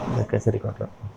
कैसे रिकॉर्ड करता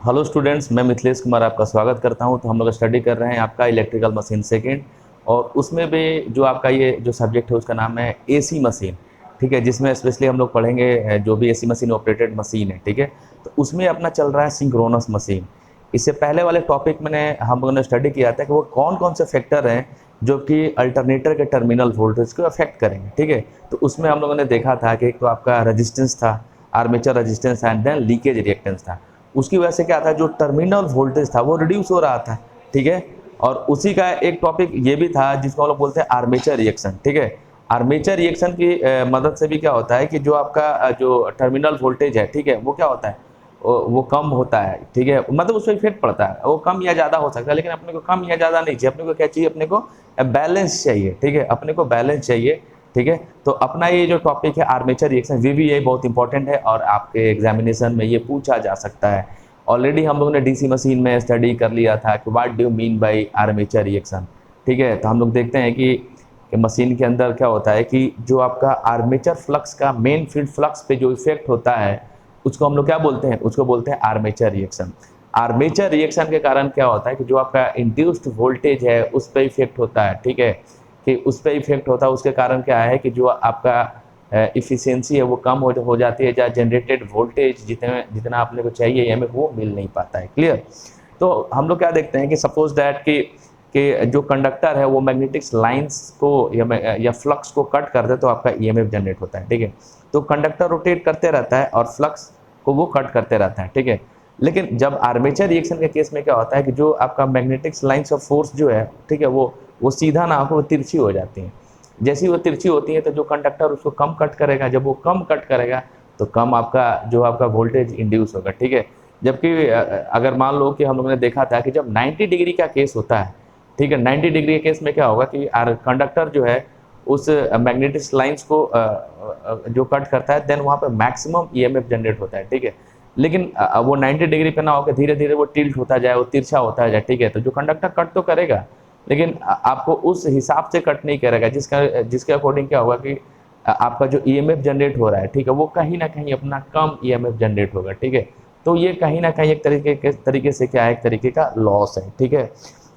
hello students, मैं मिथिलेश कुमार आपका स्वागत करता हूं। तो हम लोग स्टडी कर रहे हैं आपका इलेक्ट्रिकल मशीन सेकंड, और उसमें भी जो आपका ये जो सब्जेक्ट है उसका नाम है एसी मशीन। ठीक है, जिसमें स्पेशली हम लोग पढ़ेंगे जो भी एसी मशीन ऑपरेटेड मशीन है। ठीक है, तो उसमें अपना चल रहा है सिंक्रोनस मशीन। इससे पहले वाले टॉपिक में हम लोगों ने स्टडी किया था कि वो कौन कौन से फैक्टर हैं जो कि अल्टरनेटर के टर्मिनल वोल्टेज को अफेक्ट करेंगे। ठीक है, तो उसमें हम लोगों ने देखा था कि एक तो आपका रेजिस्टेंस था, armature resistance and then leakage reactance था। उसकी वजह से क्या था, जो टर्मिनल वोल्टेज था वो रिड्यूस हो रहा था। ठीक है, और उसी का एक टॉपिक ये भी था जिसको हम लोग बोलते हैं आर्मेचर रिएक्शन। ठीक है, आर्मेचर रिएक्शन की मदद से भी क्या होता है कि जो आपका जो टर्मिनल वोल्टेज है, ठीक है, वो क्या होता है, वो कम होता है। ठीक है, मतलब उस पर इफेक्ट पड़ता है, वो कम या ज़्यादा हो सकता है, लेकिन अपने को कम या ज़्यादा नहीं चाहिए। अपने को क्या चाहिए, अपने को बैलेंस चाहिए। ठीक है, अपने को बैलेंस चाहिए। ठीक है, तो अपना ये जो टॉपिक है आर्मेचर रिएक्शन, VVA बहुत इंपॉर्टेंट है और आपके एग्जामिनेशन में ये पूछा जा सकता है। ऑलरेडी हम लोगों ने डीसी मशीन में स्टडी कर लिया था कि what do you mean by armature reaction. ठीक है, तो हम लोग देखते हैं कि मशीन के अंदर क्या होता है कि जो आपका आर्मेचर फ्लक्स का मेन फील्ड फ्लक्स पे जो इफेक्ट होता है उसको हम लोग क्या बोलते हैं, उसको बोलते हैं आर्मेचर रिएक्शन। आर्मेचर रिएक्शन के कारण क्या होता है कि जो आपका इंड्यूस्ड वोल्टेज है उस पर इफेक्ट होता है। ठीक है, कि उस पर इफेक्ट होता है, उसके कारण क्या है कि जो आपका इफिशियंसी है वो कम हो जाती है, या जनरेटेड वोल्टेज जितना आपने को चाहिए हमें वो मिल नहीं पाता है। क्लियर। तो हम लोग क्या देखते हैं कि सपोज दैट कि जो कंडक्टर है वो मैग्नेटिक लाइंस को या फ्लक्स को कट कर दे तो आपका ईएमएफ जनरेट होता है। ठीक है, तो कंडक्टर रोटेट करते रहता है और फ्लक्स को वो कट करते रहता है। ठीक है, लेकिन जब आर्मेचर रिएक्शन के केस में क्या होता है कि जो आपका मैग्नेटिक लाइंस ऑफ फोर्स जो है, ठीक है, वो सीधा ना होकर वो तिरछी हो जाती हैं। जैसी वो तिरछी होती है तो जो कंडक्टर उसको कम कट करेगा, जब वो कम कट करेगा तो कम आपका जो आपका वोल्टेज इंड्यूस होगा। ठीक है, जबकि अगर मान लो कि हम लोगों ने देखा था कि जब 90 डिग्री का केस होता है, ठीक है, 90 डिग्री के केस में क्या होगा कि कंडक्टर जो है उस मैग्नेटिक लाइंस को जो कट करता है, देन वहाँ पे मैक्सिमम ईएमएफ जनरेट होता है। ठीक है, लेकिन वो 90 डिग्री पे ना होकर धीरे धीरे वो टिल्ट होता जाए, वो तिरछा होता जाए। ठीक है, तो जो कंडक्टर कट तो करेगा लेकिन आपको उस हिसाब से कट नहीं करेगा जिसके अकॉर्डिंग क्या होगा कि आपका जो ईएमएफ जनरेट हो रहा है, ठीक है, वो कहीं ना कहीं अपना कम ईएमएफ जनरेट होगा। ठीक है, तो ये कहीं ना कहीं एक तरीके से क्या है, एक तरीके का लॉस है। ठीक है,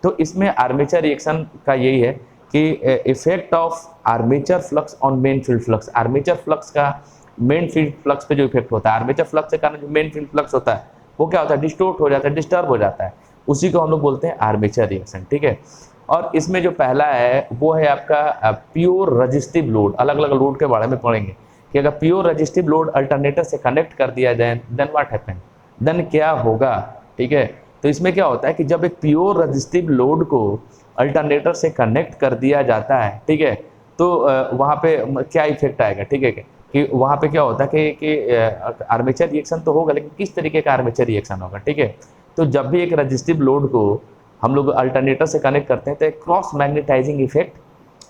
तो इसमें आर्मेचर रिएक्शन का यही है कि effect of armature flux on main field flux. Armature flux का मेन फील्ड फ्लक्स पे जो इफेक्ट होता है, आर्मेचर फ्लक्स के कारण जो मेन फील्ड फ्लक्स होता है वो क्या होता है, डिस्टोर्ट हो जाता है, डिस्टर्ब हो जाता है। उसी को हम लोग बोलते हैं आर्मेचर रिएक्शन। ठीक है, और इसमें जो पहला है वो है आपका प्योर रजिस्टिव लोड। अलग अलग लोड के बारे में पढ़ेंगे कि अगर प्योर रजिस्टिव लोड अल्टरनेटर से कनेक्ट कर दिया जाए देन व्हाट हैपन, देन क्या होगा। ठीक है, तो इसमें क्या होता है कि जब एक प्योर रजिस्टिव लोड को अल्टरनेटर से कनेक्ट कर दिया जाता है, ठीक है, तो वहाँ पे क्या इफेक्ट आएगा। ठीक है, कि वहाँ पे क्या होता है कि आर्मेचर रिएक्शन तो होगा, लेकिन किस तरीके का आर्मेचर रिएक्शन होगा। ठीक है, तो जब भी एक रजिस्टिव लोड को हम लोग अल्टरनेटर से कनेक्ट करते हैं तो एक क्रॉस मैग्नेटाइजिंग इफेक्ट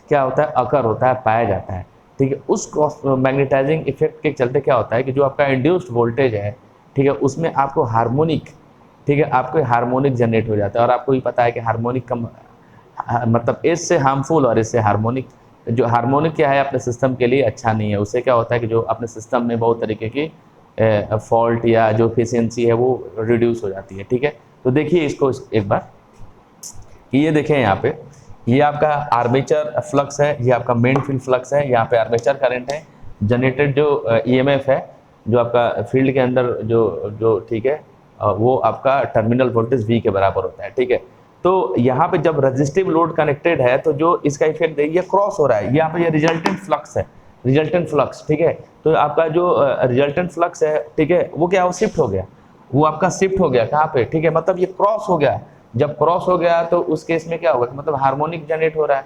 क्या होता है, अकर होता है, पाया जाता है। ठीक है, उस क्रॉस मैग्नेटाइजिंग इफेक्ट के चलते क्या होता है कि जो आपका इंड्यूस्ड वोल्टेज है, ठीक है, उसमें आपको हार्मोनिक, ठीक है, आपको हार्मोनिक जनरेट हो जाता है। और आपको भी पता है कि हार्मोनिक का मतलब एज से हार्मफुल और इससे हार्मोनिक, जो हार्मोनिक क्या है अपने सिस्टम के लिए अच्छा नहीं है। उससे क्या होता है कि जो अपने सिस्टम में बहुत तरीके की फॉल्ट या जो एफिशिएंसी है वो रिड्यूस हो जाती है। ठीक है, तो देखिए इसको एक बार कि ये देखें यहाँ पे, ये आपका आर्मेचर फ्लक्स है, ये आपका मेन फील्ड फ्लक्स है, यहाँ पे आर्मेचर करंट है, जनरेटेड जो ईएमएफ है जो आपका फील्ड के अंदर जो जो ठीक है, वो आपका टर्मिनल वोल्टेज V के बराबर होता है। ठीक है, तो यहाँ पे जब रजिस्टिव लोड कनेक्टेड है तो जो इसका इफेक्ट देखिए क्रॉस हो रहा है, यहाँ पे ये रिजल्टेंट फ्लक्स है, रिजल्टेंट फ्लक्स। ठीक है, तो आपका जो रिजल्टेंट फ्लक्स है, ठीक है, वो क्या, वो शिफ्ट हो गया, वो आपका शिफ्ट हो गया कहाँ पे, ठीक है, मतलब ये क्रॉस हो गया। जब क्रॉस हो गया तो उस केस में क्या होगा कि मतलब हार्मोनिक जनरेट हो रहा है,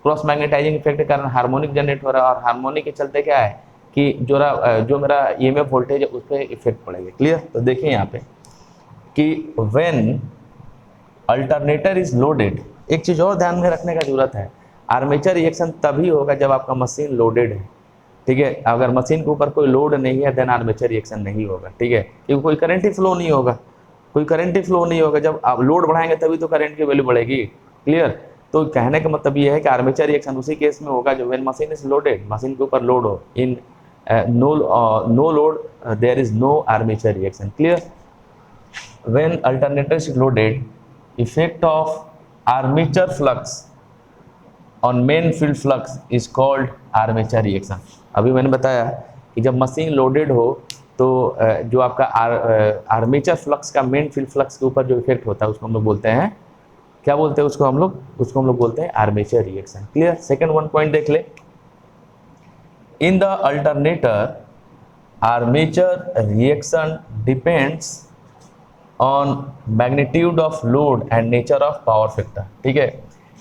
क्रॉस मैग्नेटाइजिंग इफेक्ट के कारण हार्मोनिक जनरेट हो रहा है, और हार्मोनिक के चलते क्या है कि जो मेरा ईएमएफ वोल्टेज है उस पर इफेक्ट पड़ेगा। क्लियर। तो देखिए यहाँ पे कि व्हेन अल्टरनेटर इज लोडेड, एक चीज और ध्यान में रखने का जरूरत है, आर्मेचर रिएक्शन तभी होगा जब आपका मशीन लोडेड है। ठीक है। अगर मशीन के ऊपर कोई लोड नहीं है देन आर्मेचर रिएक्शन नहीं होगा, ठीक है, क्योंकि कोई करंट ही फ्लो नहीं होगा, कोई करंट ही फ्लो नहीं होगा। जब आप लोड बढ़ाएंगे तभी तो करंट की वैल्यू बढ़ेगी। क्लियर। तो कहने का मतलब ये है कि आर्मेचर रिएक्शन उसी केस में होगा जो when machine is loaded, machine के ऊपर लोड हो। In no load there is no armature reaction. Clear. When alternator is loaded, effect of armature flux on main field flux is called armature reaction. अभी मैंने बताया कि जब machine loaded हो तो जो आपका आर्मेचर फ्लक्स का मेन फील्ड फ्लक्स के ऊपर जो इफेक्ट होता है उसको हम लोग बोलते हैं, क्या बोलते हैं उसको हम लोग बोलते हैं armature reaction. Clear. Second one point देख ले, इन the alternator armature reaction depends on magnitude of load and nature of power factor. ठीक है,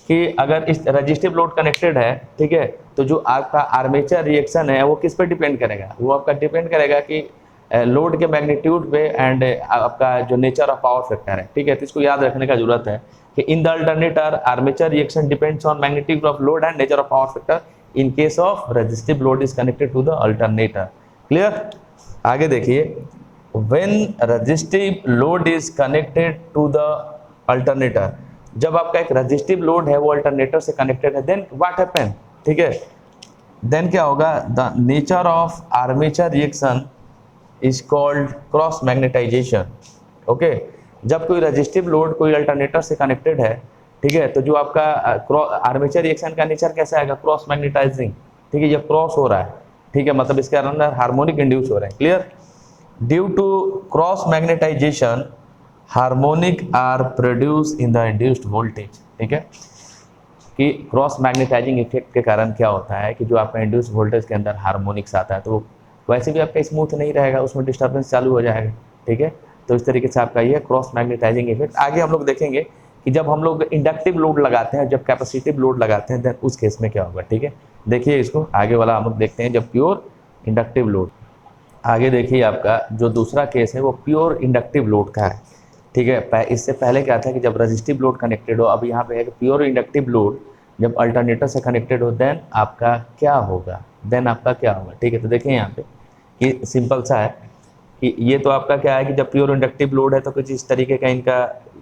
कि अगर इस रजिस्टिव लोड कनेक्टेड है, ठीक है, तो जो आपका आर्मेचर रिएक्शन है वो किस पे डिपेंड करेगा, वो आपका डिपेंड करेगा कि लोड के मैग्नीट्यूड पे एंड आपका जो नेचर ऑफ पावर फैक्टर है। ठीक है, तो इसको याद रखने का जरूरत है कि in the alternator armature reaction depends on magnitude of load and nature of power factor in case of resistive load is connected to the alternator. Clear. आगे देखिए, when resistive load is connected to the alternator, जब आपका एक resistive load है वो alternator से connected है, then what happen, ठीक है, देन क्या होगा, the nature of armature reaction is called cross magnetization. Okay, जब कोई रजिस्टिव लोड कोई अल्टरनेटर से कनेक्टेड है, ठीक है, तो जो आपका आर्मेचर रिएक्शन का नेचर कैसा आएगा, क्रॉस मैग्नेटाइजिंग। ठीक है, जब क्रॉस हो रहा है, ठीक है, मतलब इसके अंदर हार्मोनिक इंड्यूस हो रहे हैं। Clear. Due to cross magnetization harmonic are produce in the induced voltage. ठीक है, कि क्रॉस मैग्नेटाइजिंग इफेक्ट के कारण क्या होता है कि जो आपका इंड्यूस्ड वोल्टेज के अंदर हार्मोनिक्स आता है तो वैसे भी आपका स्मूथ नहीं रहेगा, उसमें डिस्टर्बेंस चालू हो जाएगा। ठीक है, तो इस तरीके से आपका ये क्रॉस मैग्नेटाइजिंग इफेक्ट। आगे हम लोग देखेंगे कि जब हम लोग इंडक्टिव लोड लगाते हैं, जब कैपेसिटिव लोड लगाते हैं, देन उस केस में क्या होगा। ठीक है, देखिए इसको आगे वाला हम लोग देखते हैं, जब प्योर इंडक्टिव लोड। आगे देखिए, आपका जो दूसरा केस है वो प्योर इंडक्टिव लोड का है। ठीक है, इससे पहले क्या था कि जब रजिस्टिव लोड कनेक्टेड हो, अब यहाँ पे है कि प्योर इंडक्टिव लोड जब अल्टरनेटर से कनेक्टेड हो देन आपका क्या होगा, ठीक है, तो देखिए यहाँ पे कि सिंपल सा है कि ये तो आपका क्या है कि जब प्योर इंडक्टिव लोड है तो कुछ इस तरीके का इनका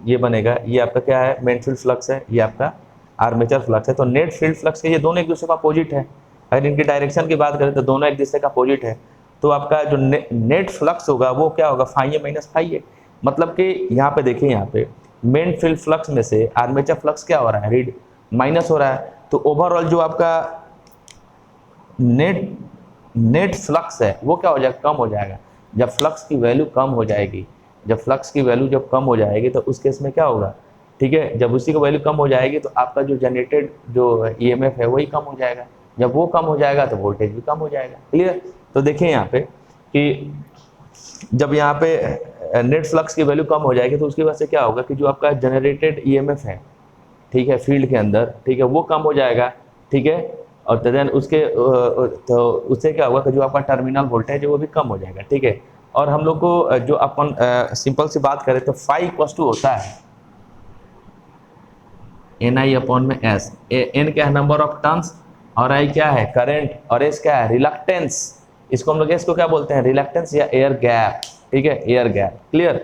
ये बनेगा। ये आपका क्या है, मेन फील्ड फ्लक्स है, ये आपका आर्मेचर फ्लक्स है। तो नेट फील्ड फ्लक्स के ये दोनों एक दूसरे का अपोजिट है। अगर इनकी डायरेक्शन की बात करें तो दोनों एक दूसरे का अपोजिट है। तो आपका जो नेट फ्लक्स होगा वो क्या होगा, फाई ए माइनस फाई ए। मतलब कि यहाँ पे देखिए, यहाँ पे मेन फील्ड फ्लक्स में से आर्मेचर फ्लक्स क्या हो रहा है, रीड माइनस हो रहा है। तो ओवरऑल जो आपका नेट फ्लक्स है वो क्या हो जाएगा, कम हो जाएगा। जब फ्लक्स की वैल्यू कम हो जाएगी, जब कम हो जाएगी तो उस केस में क्या होगा, ठीक है, जब उसी की वैल्यू कम हो जाएगी तो आपका जो जनरेटेड जो ईएमएफ है वही कम हो जाएगा। जब वो कम हो जाएगा तो वोल्टेज भी कम हो जाएगा। क्लियर। तो देखिए यहाँ पे कि जब यहाँ पे नेट फ्लक्स की वैल्यू कम हो जाएगी तो उसकी वजह से क्या होगा कि जो आपका जनरेटेड ईएमएफ है, ठीक है, फील्ड के अंदर, ठीक है, वो कम हो जाएगा। ठीक है, और देन उससे क्या होगा कि जो आपका टर्मिनल वोल्टेज है वो भी कम हो जाएगा। ठीक है, और हम लोग को जो अपन सिंपल सी बात करें तो फाई इक्वल टू होता है NI अपॉन में S। N क्या है, नंबर ऑफ टर्न्स, और I क्या है, करंट, और S क्या है, रिलक्टेंस। इसको हम लोग S को क्या बोलते हैं, रिलक्टेंस या एयर गैप। ठीक है, एयर गैप। क्लियर।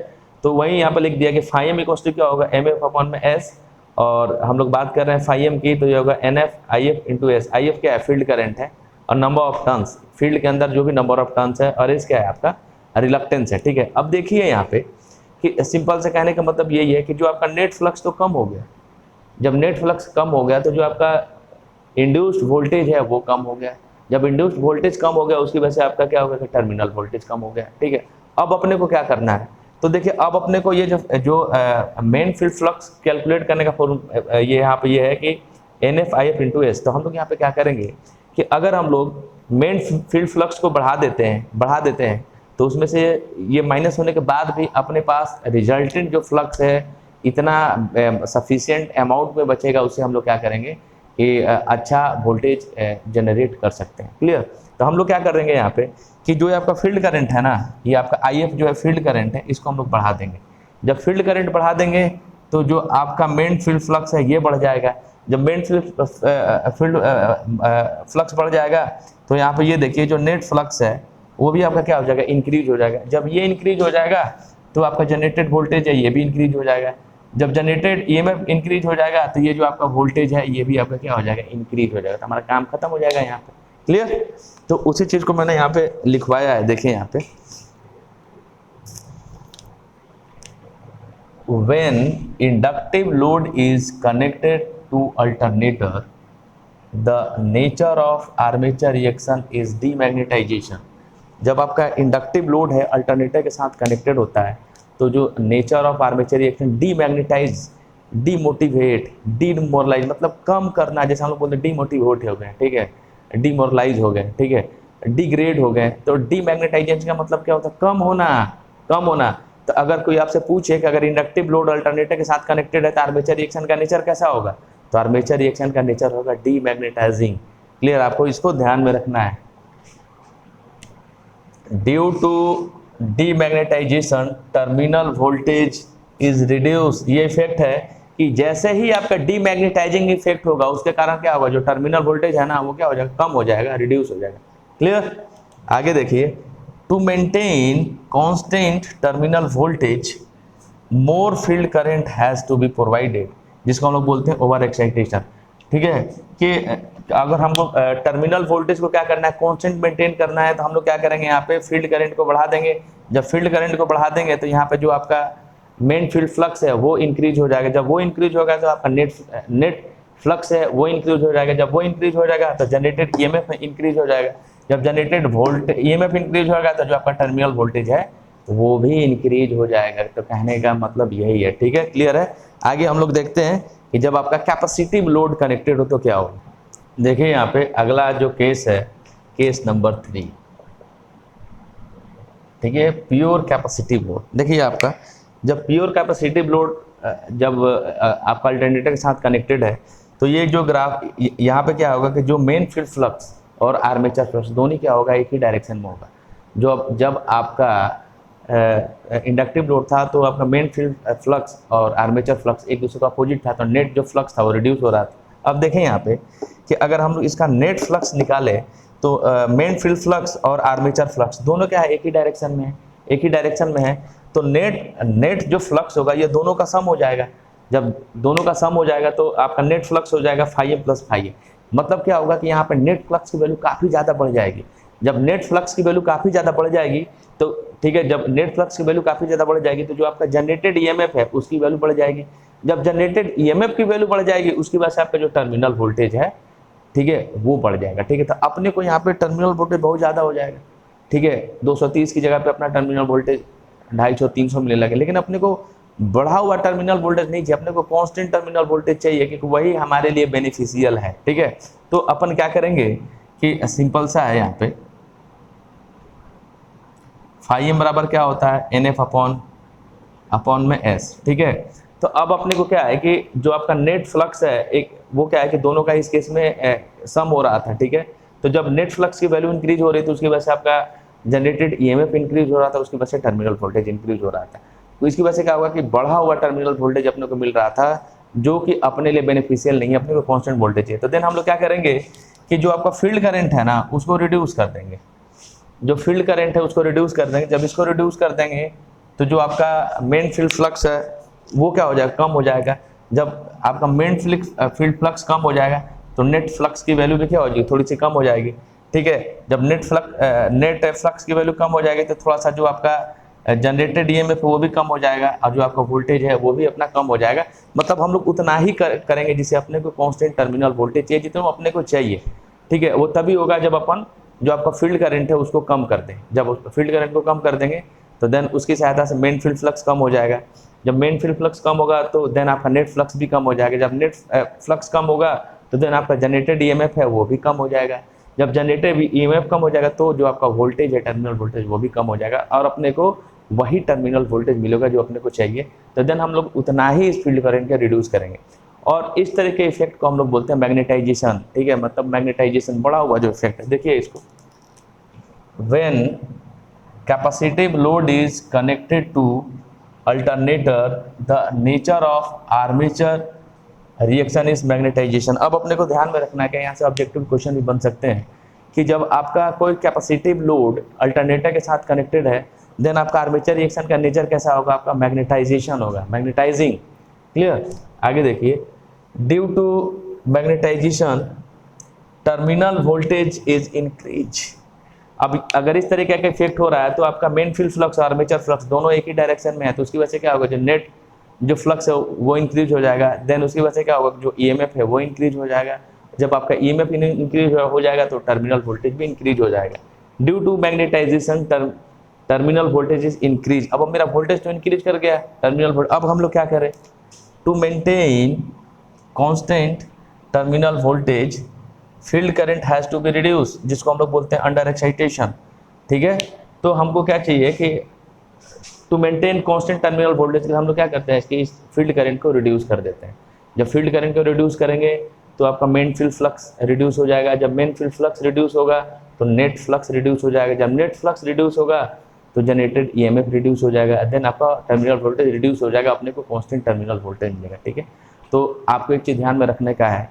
तो वही यहाँ पे लिख दिया कि फाई एम इक्वल टू क्या होगा, MF अपॉन में S, और हम लोग बात कर रहे हैं फाई एम की तो ये होगा NF IF into S। IF क्या है, फील्ड करंट है, और नंबर ऑफ टर्न्स, फील्ड के अंदर जो भी नंबर ऑफ टर्न्स है, और S क्या है, आपका रिलक्टेंस है। ठीक है, अब देखिए यहाँ पे कि सिंपल से कहने का मतलब यही है कि जो आपका नेट फ्लक्स तो कम हो गया। जब नेट फ्लक्स कम हो गया तो जो आपका इंड्यूस्ड वोल्टेज है वो कम हो गया। जब इंड्यूस्ड वोल्टेज कम हो गया उसकी वजह से आपका क्या होगा कि टर्मिनल वोल्टेज कम हो गया। ठीक है, अब अपने को क्या करना है, तो देखिए अब अपने को ये जो मेन फील्ड फ्लक्स कैलकुलेट करने का ये यहाँ पे ये है कि NF IF इंटू S। तो हम लोग यहाँ पे क्या करेंगे कि अगर हम लोग मेन फील्ड फ्लक्स को बढ़ा देते हैं तो उसमें से ये माइनस होने के बाद भी अपने पास रिजल्टेंट जो फ्लक्स है इतना सफिशिएंट अमाउंट में बचेगा, उससे हम लोग क्या करेंगे कि अच्छा वोल्टेज जनरेट कर सकते हैं। क्लियर। तो हम लोग क्या करेंगे यहाँ पे कि जो आपका फील्ड करंट है ना, ये आपका IF जो है फील्ड करंट है, इसको हम लोग बढ़ा देंगे। जब फील्ड करंट बढ़ा देंगे तो जो आपका मेन फील्ड फ्लक्स है ये बढ़ जाएगा। जब मेन फील्ड फ्लक्स बढ़ जाएगा तो यहाँ पे ये देखिए जो नेट फ्लक्स है वो भी आपका क्या हो जाएगा, इंक्रीज हो जाएगा। जब ये इंक्रीज हो जाएगा तो आपका जनरेटेड वोल्टेज है ये भी इंक्रीज हो जाएगा। जब जनरेटेड ईएमएफ इंक्रीज हो जाएगा तो ये जो आपका वोल्टेज है ये भी आपका क्या हो जाएगा, इंक्रीज हो जाएगा। तो हमारा काम खत्म हो जाएगा यहाँ पे। क्लियर? तो उसी चीज को मैंने यहाँ पे लिखवाया है, देखिए यहाँ पे, when inductive load is connected to alternator the nature of armature reaction is demagnetization। जब आपका इंडक्टिव लोड है अल्टरनेटर के साथ कनेक्टेड होता है तो जो nature of armature reaction demagnetise, demotivate, demoralise मतलब कम करना, जैसे हम लोग बोलते हैं डीमोटिवेट हो गए, ठीक है, डीमोरलाइज हो गए, ठीक है, डिग्रेड हो गए। तो डीमैग्नेटाइजेशन का मतलब क्या होता है, कम होना, कम होना। तो अगर कोई आपसे पूछे कि अगर इंडक्टिव लोड अल्टरनेटर के साथ कनेक्टेड है तो आर्मेचर रिएक्शन का नेचर कैसा होगा, तो आर्मेचर रिएक्शन का नेचर होगा डीमैग्नेटाइजिंग। क्लियर? आपको इसको ध्यान में रखना है। Due to demagnetization terminal voltage is reduce. ये इफेक्ट है कि जैसे ही आपका डीमैग्नेटाइजिंग इफेक्ट होगा उसके कारण क्या होगा, जो टर्मिनल वोल्टेज है ना वो क्या हो जाएगा, कम हो जाएगा, रिड्यूस हो जाएगा। क्लियर? आगे देखिए, to maintain constant terminal voltage more field current has to be provided, जिसको हम लोग बोलते हैं ओवर एक्साइटेशन। ठीक है, कि अगर हमको टर्मिनल वोल्टेज को क्या करना है, कांस्टेंट मेंटेन करना है, तो हम लोग क्या करेंगे, यहाँ पे फील्ड करंट को बढ़ा देंगे। जब फील्ड करंट को बढ़ा देंगे तो यहाँ पे जो आपका मेन फील्ड फ्लक्स है वो इंक्रीज हो जाएगा। जब वो इंक्रीज होगा तो आपका नेट फ्लक्स है वो इंक्रीज हो जाएगा। जब वो इंक्रीज हो जाएगा तो जनरेटेड ईएमएफ में इंक्रीज हो जाएगा। जब जनरेटेड ईएमएफ इंक्रीज होगा तो जो आपका टर्मिनल वोल्टेज है वो भी इंक्रीज हो जाएगा। तो कहने का मतलब यही है। ठीक है, क्लियर है? आगे हम लोग देखते हैं कि जब आपका कैपेसिटिव लोड कनेक्टेड हो तो क्या हो। देखिए यहाँ पे अगला जो केस है, केस नंबर 3, ठीक है, प्योर कैपेसिटिव लोड। देखिए आपका जब प्योर कैपेसिटिव लोड जब आपका अल्टरनेटर के साथ कनेक्टेड है तो ये जो ग्राफ यहाँ पे क्या होगा कि जो मेन फील्ड फ्लक्स और आर्मेचर फ्लक्स दोनों क्या होगा, एक ही डायरेक्शन में होगा। जब आपका इंडक्टिव लोड था तो आपका मेन फील्ड फ्लक्स और आर्मेचर फ्लक्स एक दूसरे का अपोजिट था, तो नेट जो फ्लक्स था वो रिड्यूस हो रहा था। अब देखें यहाँ पे कि अगर हम लोग इसका नेट फ्लक्स निकालें तो मेन फील्ड फ्लक्स और आर्मेचर फ्लक्स दोनों क्या है, एक ही डायरेक्शन में है, एक ही डायरेक्शन में है। तो नेट जो फ्लक्स होगा ये दोनों का सम हो जाएगा। जब दोनों का सम हो जाएगा तो आपका नेट फ्लक्स हो जाएगा φm प्लस φa। मतलब क्या होगा कि यहाँ पे नेट फ्लक्स की वैल्यू काफ़ी ज़्यादा बढ़ जाएगी। जब नेट फ्लक्स की वैल्यू काफ़ी ज़्यादा बढ़ जाएगी तो ठीक है, जब नेट फ्लक्स की वैल्यू काफ़ी ज़्यादा बढ़ जाएगी तो जो आपका जनरेटेड ईएमएफ है उसकी वैल्यू बढ़ जाएगी। जब जनरेटेड ईएमएफ की वैल्यू बढ़ जाएगी उसकी वजह से आपका जो टर्मिनल वोल्टेज है, ठीक है, वो बढ़ जाएगा। ठीक है, तो अपने को यहाँ पे टर्मिनल वोल्टेज बहुत ज़्यादा हो जाएगा। ठीक है, 230 की जगह पे अपना टर्मिनल वोल्टेज 250-300 मिलने लगे। लेकिन अपने को बढ़ा हुआ टर्मिनल वोल्टेज नहीं चाहिए, अपने को कांस्टेंट टर्मिनल वोल्टेज चाहिए क्योंकि वही हमारे लिए बेनिफिशियल है। ठीक है, तो अपन क्या करेंगे कि सिंपल सा है, यहाँ पे φm बराबर क्या होता है, NF अपॉन में S। ठीक है, तो अब अपने को क्या है कि जो आपका नेट फ्लक्स है एक वो क्या है कि दोनों का इस केस में सम हो रहा था। ठीक है, तो जब नेट फ्लक्स की वैल्यू इंक्रीज हो रही थी उसकी वजह से आपका जनरेटेड ईएमएफ इंक्रीज हो रहा था, उसकी वजह से टर्मिनल वोल्टेज इंक्रीज हो रहा था। तो इसकी वजह से क्या होगा कि बढ़ा हुआ टर्मिनल वोल्टेज अपने को मिल रहा था जो कि अपने लिए बेनिफिशियल नहीं है, अपने को कांस्टेंट वोल्टेज है। तो देन हम लोग क्या करेंगे कि जो आपका फील्ड करंट है ना उसको रिड्यूस कर देंगे। जो फील्ड करंट है उसको रिड्यूस कर देंगे। जब इसको रिड्यूस कर देंगे तो जो आपका मेन फील्ड फ्लक्स है वो क्या हो जाएगा, कम हो जाएगा। जब आपका मेन फील्ड फ्लक्स कम हो जाएगा तो नेट फ्लक्स की वैल्यू भी क्या हो जाएगी, थोड़ी सी कम हो जाएगी। ठीक है, जब नेट फ्लक्स की वैल्यू कम हो जाएगी तो थोड़ा सा जो आपका जनरेटेड ईएमएफ वो भी कम हो जाएगा और जो आपका वोल्टेज है वो भी अपना कम हो जाएगा। मतलब हम लोग उतना ही करेंगे जिससे अपने को कांस्टेंट टर्मिनल वोल्टेज चाहिए, जितना अपने को चाहिए। ठीक है, वो तभी होगा जब अपन जो आपका फील्ड करंट है उसको कम कर दें। जब फील्ड करंट को कम कर देंगे तो देन उसकी सहायता से मेन फील्ड फ्लक्स कम हो जाएगा। जब मेन फील्ड फ्लक्स कम होगा तो देन आपका नेट फ्लक्स भी कम हो जाएगा। जब नेट फ्लक्स कम होगा तो देन आपका जनरेटेड ईएमएफ है वो भी कम हो जाएगा। जब जनरेटेड ईएमएफ कम हो जाएगा तो जो आपका वोल्टेज है टर्मिनल वोल्टेज वो भी कम हो जाएगा और अपने को वही टर्मिनल वोल्टेज मिलेगा जो अपने को चाहिए। तो देन हम लोग उतना ही इस फील्ड करंट का रिड्यूस करेंगे और इस तरह के इफेक्ट को हम लोग बोलते हैं मैग्नेटाइजेशन। ठीक है, मतलब मैग्नेटाइजेशन बढ़ा हुआ जो इफेक्ट है। देखिए इसको, when capacitive load is connected to alternator the nature of armature reaction is magnetization। अब अपने को ध्यान में रखना है कि यहाँ से ऑब्जेक्टिव क्वेश्चन भी बन सकते हैं कि जब आपका कोई कैपेसिटिव लोड अल्टरनेटर के साथ कनेक्टेड है, देन आपका आर्मेचर रिएक्शन का नेचर कैसा होगा, आपका मैग्नेटाइजेशन होगा, मैग्नेटाइजिंग। क्लियर। आगे देखिए, due to magnetization terminal voltage is increase. अब अगर इस तरीके का इफेक्ट हो रहा है तो आपका मेन फील्ड फ्लक्स और आर्मेचर फ्लक्स दोनों एक ही डायरेक्शन में है, तो उसकी वजह से क्या होगा, जो नेट जो फ्लक्स है वो इंक्रीज हो जाएगा। देन उसकी वजह से क्या होगा, जो ईएमएफ है वो इंक्रीज हो जाएगा। जब आपका ईएमएफ इंक्रीज हो जाएगा तो टर्मिनल वोल्टेज भी इंक्रीज हो जाएगा। Due to magnetization terminal voltage is increase. अब मेरा वोल्टेज तो इंक्रीज कर गया टर्मिनल वोल्टेज, अब हम लोग क्या करें, to maintain constant terminal voltage field current has to be reduce, जिसको हम लोग बोलते हैं अंडर एक्साइटेशन। ठीक है, तो हमको क्या चाहिए कि to maintain constant terminal voltage, हम लोग क्या करते हैं, इसकी फील्ड करंट को रिड्यूस कर देते हैं। जब फील्ड करंट को रिड्यूस करेंगे तो आपका मेन फील्ड फ्लक्स रिड्यूस हो जाएगा। जब मेन फील्ड फ्लक्स रिड्यूस होगा तो नेट फ्लक्स रिड्यूस हो जाएगा। जब नेट फ्लक्स रिड्यूस होगा तो जनरेटेड ईएमएफ रिड्यूस हो जाएगा। देन आपका टर्मिनल वोल्टेज रिड्यूस हो जाएगा, अपने को कांस्टेंट टर्मिनल वोल्टेज मिलेगा। ठीक है, तो आपको एक चीज़ ध्यान में रखने का है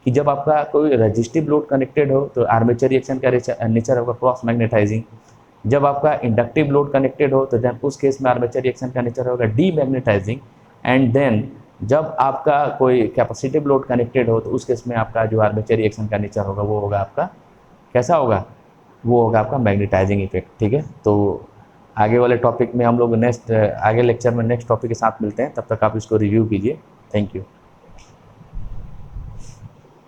कि जब आपका कोई रजिस्टिव लोड कनेक्टेड हो तो आर्मेचर रिएक्शन का नेचर होगा क्रॉस मैग्नेटाइजिंग। जब आपका इंडक्टिव लोड कनेक्टेड हो तो देन उस केस में आर्मेचर रिएक्शन का नेचर होगा डीमैग्नेटाइजिंग। एंड देन जब आपका कोई कैपेसिटिव लोड कनेक्टेड हो तो उस केस में आपका जो आर्मेचर रिएक्शन का नेचर होगा वो होगा आपका कैसा होगा, वो होगा आपका मैग्नेटाइजिंग इफेक्ट। ठीक है, तो आगे वाले टॉपिक में हम लोग आगे लेक्चर में नेक्स्ट टॉपिक के साथ मिलते हैं, तब तक आप इसको रिव्यू कीजिए। Thank you.